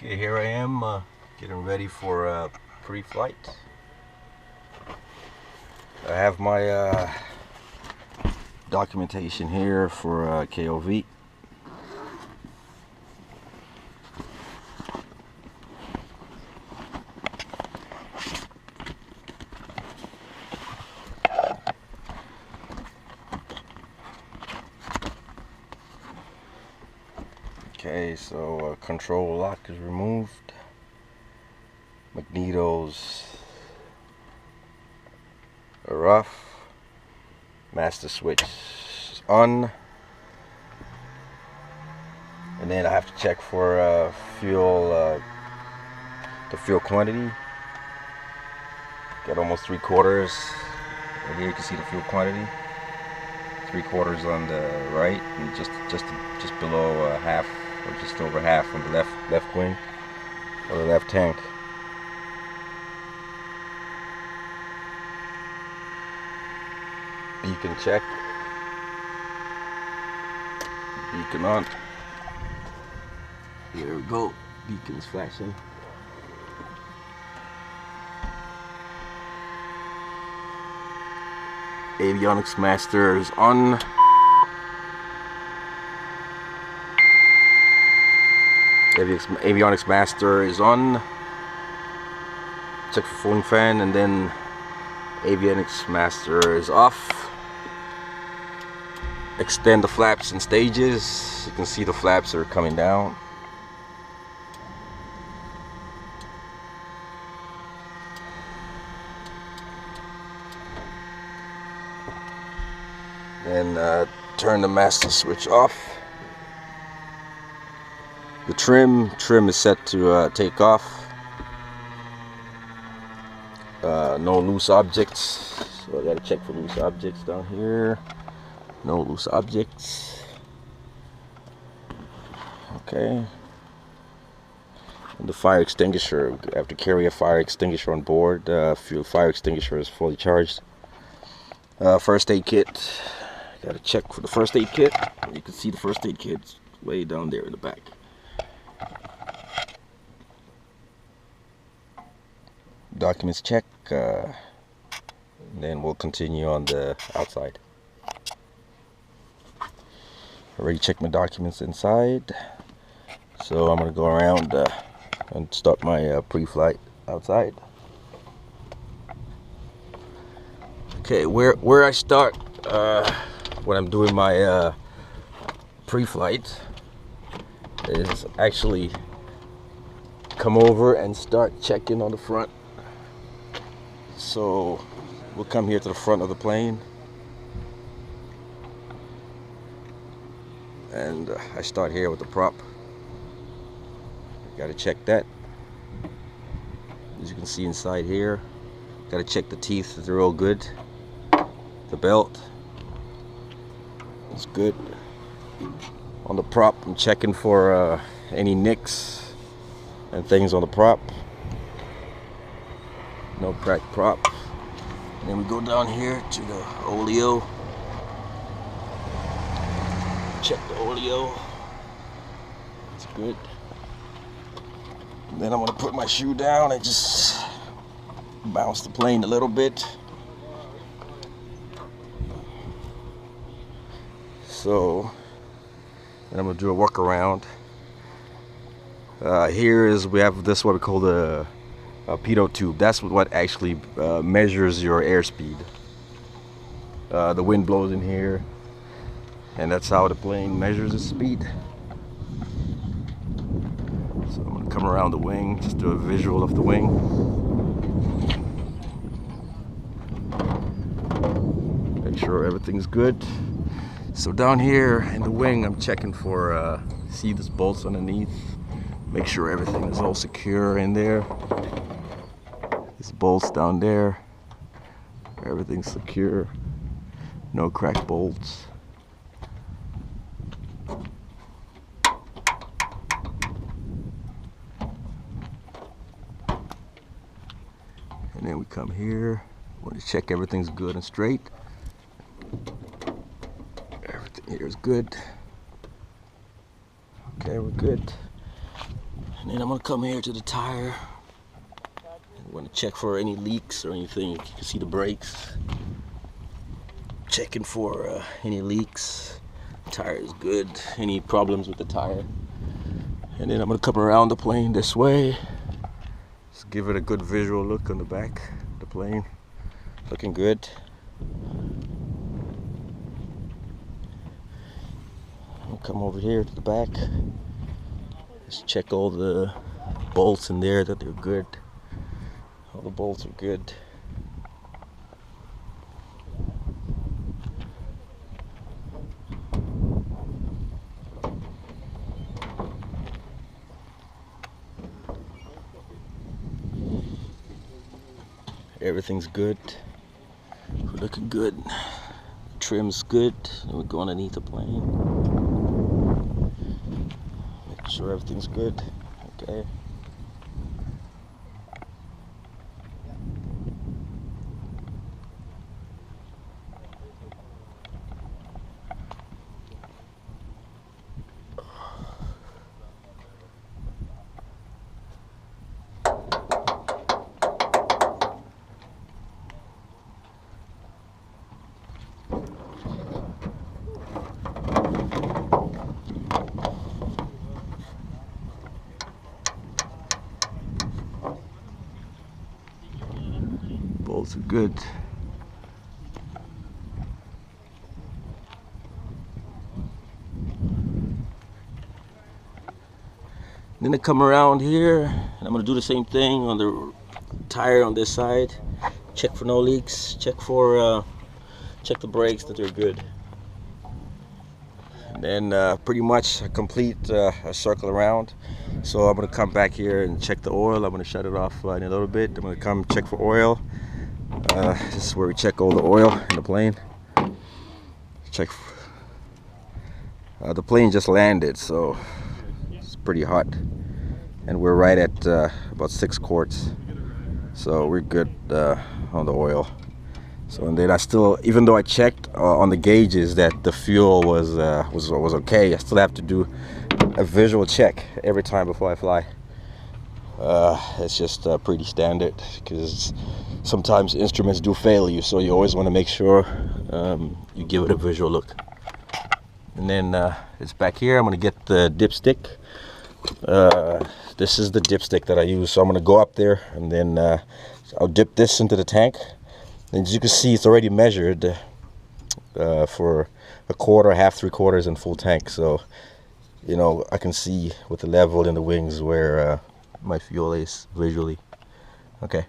Okay, here I am getting ready for pre-flight. I have my documentation here for KOV. Okay, so control lock is removed. Magnetos are off. Master switch is on. And then I have to check for fuel, the fuel quantity. Got almost 3/4. And here you can see the fuel quantity. 3/4 on the right, and just below half, or just over half on the left wing, or the left tank. Beacon check. Beacon on. Here we go. Beacon's flashing. Avionics master is on. Avionics master is on. Check for cooling fan, and then avionics master is off. Extend the flaps in stages. You can see the flaps are coming down. Then turn the master switch off. The trim is set to take off. No loose objects, so I gotta check for loose objects down here. No loose objects. Okay. And the fire extinguisher, I have to carry a fire extinguisher on board. Fire extinguisher is fully charged. First aid kit. Gotta check for the first aid kit. You can see the first aid kit's way down there in the back. Documents check. Then we'll continue on the outside. Already checked my documents inside, so I'm gonna go around and start my pre-flight outside. Okay, where I start when I'm doing my pre-flight is actually come over and start checking on the front. So we'll come here to the front of the plane, and I start here with the prop. Got to check that. As you can see inside here, got to check the teeth that they're all good. The belt is good. On the prop, I'm checking for any nicks and things on the prop. No cracked prop. And then we go down here to the oleo. Check the oleo. It's good. And then I'm gonna put my shoe down and just bounce the plane a little bit. So then I'm gonna do a walk around. Here is, we have this, what we call the pitot tube. That's what actually measures your airspeed. The wind blows in here, and that's how the plane measures its speed. So I'm gonna come around the wing, just do a visual of the wing. Make sure everything's good. So down here in the wing, I'm checking for, see these bolts underneath. Make sure everything is all secure in there. These bolts down there, everything's secure. No cracked bolts. And then we come here, want to check everything's good and straight. Everything here is good. Okay, we're good. And then I'm gonna come here to the tire. I'm gonna check for any leaks or anything. You can see the brakes. Checking for any leaks. Tire is good. Any problems with the tire. And then I'm gonna come around the plane this way. Just give it a good visual look on the back of the plane. Looking good. I'll come over here to the back. Just check all the bolts in there that they're good. All the bolts are good. Everything's good. We're looking good. Trim's good. And we go underneath the plane. Make sure everything's good. Okay. Bolts are good. Then I come around here and I'm gonna do the same thing on the tire on this side. Check for no leaks. Check the brakes that they're good. And then pretty much complete a circle around. So I'm gonna come back here and check the oil. I'm gonna shut it off in a little bit. I'm gonna come check for oil. This is where we check all the oil in the plane. Check. The plane just landed, so it's pretty hot, and we're right at about 6 quarts. So we're good on the oil. So and then I still, even though I checked on the gauges that the fuel was okay, I still have to do a visual check every time before I fly. It's just pretty standard because sometimes instruments do fail you, so you always want to make sure you give it a visual look. And then it's back here. I'm going to get the dipstick. This is the dipstick that I use, so I'm going to go up there and then I'll dip this into the tank. And as you can see, it's already measured for a quarter, half, 3/4, and full tank. So, you know, I can see with the level in the wings where my fuel is visually. Okay.